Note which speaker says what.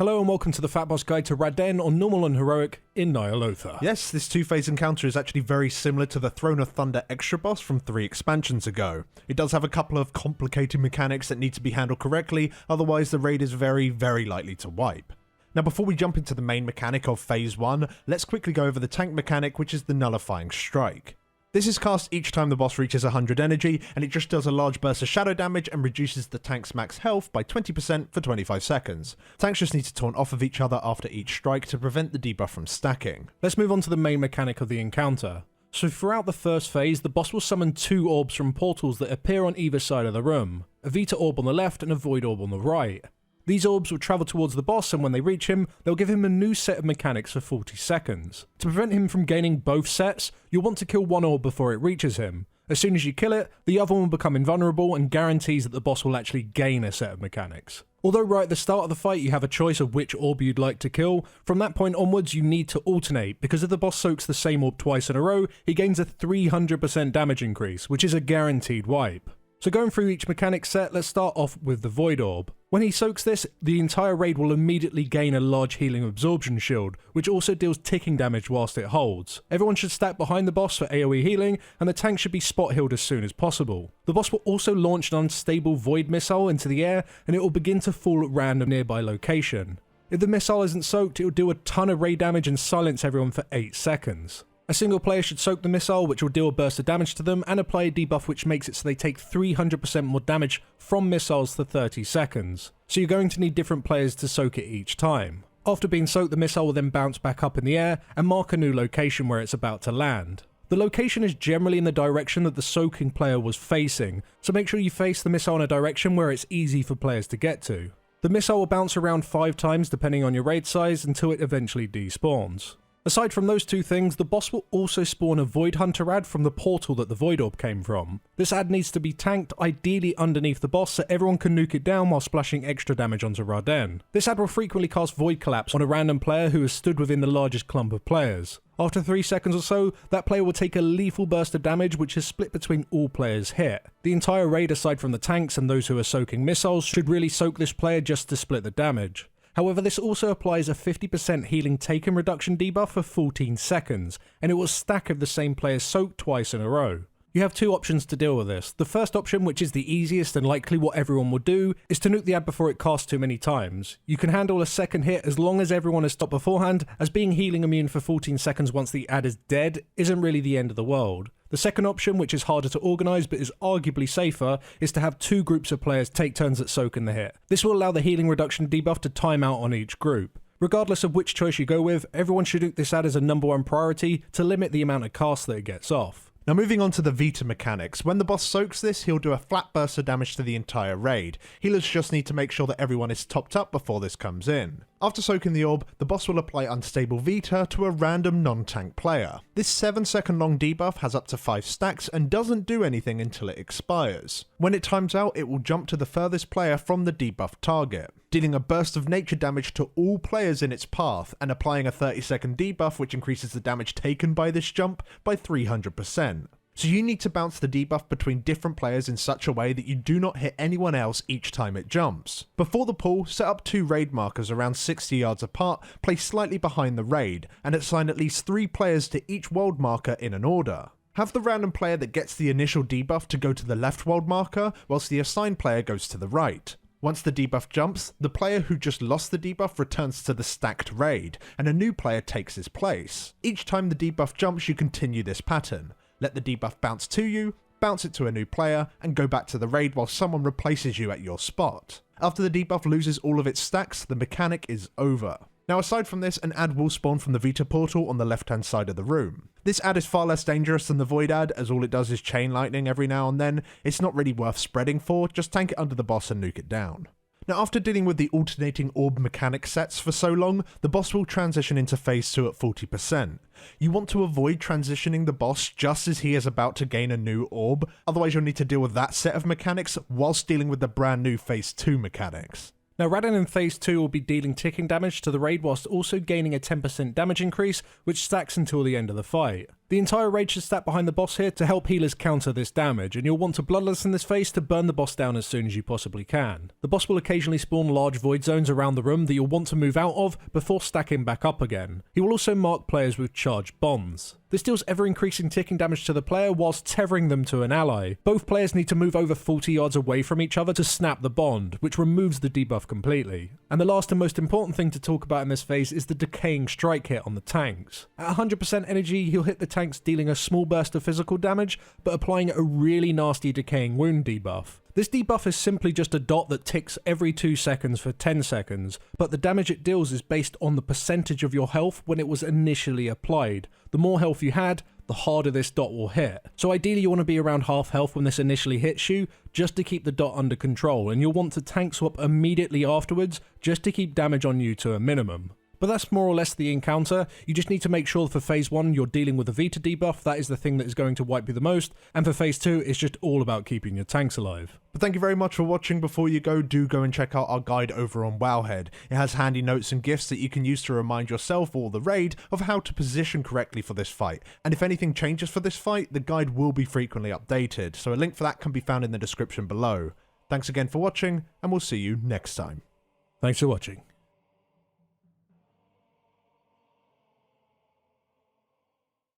Speaker 1: Hello and welcome to the FATBOSS guide to Raden on Normal and Heroic in Ny'alotha.
Speaker 2: Yes, this two-phase encounter is actually very similar to the Throne of Thunder extra boss from 3 expansions ago. It does have a couple of complicated mechanics that need to be handled correctly, otherwise the raid is very likely to wipe. Now before we jump into the main mechanic of Phase 1, let's quickly go over the tank mechanic, which is the Nullifying Strike. This is cast each time the boss reaches 100 energy, and it just does a large burst of shadow damage and reduces the tank's max health by 20% for 25 seconds. Tanks just need to taunt off of each other after each strike to prevent the debuff from stacking.
Speaker 1: Let's move on to the main mechanic of the encounter. So throughout the first phase, the boss will summon 2 orbs from portals that appear on either side of the room, a Vita orb on the left and a Void orb on the right. These orbs will travel towards the boss, and when they reach him, they'll give him a new set of mechanics for 40 seconds. To prevent him from gaining both sets, you'll want to kill one orb before it reaches him. As soon as you kill it, the other one will become invulnerable and guarantees that the boss will actually gain a set of mechanics. Although right at the start of the fight you have a choice of which orb you'd like to kill, from that point onwards you need to alternate, because if the boss soaks the same orb twice in a row, he gains a 300% damage increase, which is a guaranteed wipe. So going through each mechanic set, let's start off with the Void Orb. When he soaks this, the entire raid will immediately gain a large healing absorption shield, which also deals ticking damage whilst it holds. Everyone should stack behind the boss for AoE healing, and the tank should be spot healed as soon as possible. The boss will also launch an unstable Void missile into the air, and it will begin to fall at random nearby location. If the missile isn't soaked, it will do a ton of raid damage and silence everyone for 8 seconds. A single player should soak the missile, which will deal a burst of damage to them, and apply a debuff which makes it so they take 300% more damage from missiles for 30 seconds. So you're going to need different players to soak it each time. After being soaked, the missile will then bounce back up in the air and mark a new location where it's about to land. The location is generally in the direction that the soaking player was facing, so make sure you face the missile in a direction where it's easy for players to get to. The missile will bounce around 5 times depending on your raid size until it eventually despawns. Aside from those 2 things, the boss will also spawn a Void Hunter ad from the portal that the Void Orb came from. This ad needs to be tanked ideally underneath the boss so everyone can nuke it down while splashing extra damage onto Raden. This ad will frequently cast Void Collapse on a random player who has stood within the largest clump of players. After 3 seconds or so, that player will take a lethal burst of damage which is split between all players hit. The entire raid, aside from the tanks and those who are soaking missiles, should really soak this player just to split the damage. However, this also applies a 50% healing taken reduction debuff for 14 seconds, and it will stack if the same player soaked twice in a row. You have 2 options to deal with this. The first option, which is the easiest and likely what everyone will do, is to nuke the ad before it casts too many times. You can handle a second hit as long as everyone is stopped beforehand, as being healing immune for 14 seconds once the ad is dead isn't really the end of the world. The second option, which is harder to organise but is arguably safer, is to have 2 groups of players take turns at soaking the hit. This will allow the healing reduction debuff to time out on each group. Regardless of which choice you go with, everyone should nuke this ad as a #1 priority to limit the amount of cast that it gets off.
Speaker 2: Now moving on to the Vita mechanics, when the boss soaks this, he'll do a flat burst of damage to the entire raid. Healers just need to make sure that everyone is topped up before this comes in. After soaking the orb, the boss will apply Unstable Vita to a random non-tank player. This 7-second long debuff has up to 5 stacks and doesn't do anything until it expires. When it times out, it will jump to the furthest player from the debuff target, dealing a burst of nature damage to all players in its path and applying a 30-second debuff which increases the damage taken by this jump by 300%. So you need to bounce the debuff between different players in such a way that you do not hit anyone else each time it jumps. Before the pull, set up 2 raid markers around 60 yards apart, placed slightly behind the raid, and assign at least 3 players to each world marker in an order. Have the random player that gets the initial debuff to go to the left world marker, whilst the assigned player goes to the right. Once the debuff jumps, the player who just lost the debuff returns to the stacked raid, and a new player takes his place. Each time the debuff jumps, you continue this pattern. Let the debuff bounce to you, bounce it to a new player, and go back to the raid while someone replaces you at your spot. After the debuff loses all of its stacks, the mechanic is over. Now aside from this, an ad will spawn from the Vita portal on the left hand side of the room. This ad is far less dangerous than the Void ad, as all it does is chain lightning every now and then. It's not really worth spreading for, just tank it under the boss and nuke it down. Now after dealing with the alternating orb mechanic sets for so long, the boss will transition into phase 2 at 40%. You want to avoid transitioning the boss just as he is about to gain a new orb, otherwise you'll need to deal with that set of mechanics whilst dealing with the brand new phase 2 mechanics.
Speaker 1: Now Raden in phase 2 will be dealing ticking damage to the raid whilst also gaining a 10% damage increase, which stacks until the end of the fight. The entire raid should stack behind the boss here to help healers counter this damage, and you'll want to Bloodlust in this phase to burn the boss down as soon as you possibly can. The boss will occasionally spawn large void zones around the room that you'll want to move out of before stacking back up again. He will also mark players with charged bombs. This deals ever-increasing ticking damage to the player whilst tethering them to an ally. Both players need to move over 40 yards away from each other to snap the bond, which removes the debuff completely. And the last and most important thing to talk about in this phase is the decaying strike hit on the tanks. At 100% energy, he'll hit the tanks dealing a small burst of physical damage, but applying a really nasty decaying wound debuff. This debuff is simply just a dot that ticks every 2 seconds for 10 seconds, but the damage it deals is based on the percentage of your health when it was initially applied. The more health you had, the harder this dot will hit. So ideally you want to be around half health when this initially hits you, just to keep the dot under control, and you'll want to tank swap immediately afterwards, just to keep damage on you to a minimum. But that's more or less the encounter. You just need to make sure for phase 1 you're dealing with a Vita debuff, that is the thing that is going to wipe you the most, and for phase 2 it's just all about keeping your tanks alive.
Speaker 2: But thank you very much for watching. Before you go, do go and check out our guide over on Wowhead. It has handy notes and gifs that you can use to remind yourself or the raid of how to position correctly for this fight. And if anything changes for this fight, the guide will be frequently updated, so a link for that can be found in the description below. Thanks again for watching, and we'll see you next time.
Speaker 1: Thanks for watching.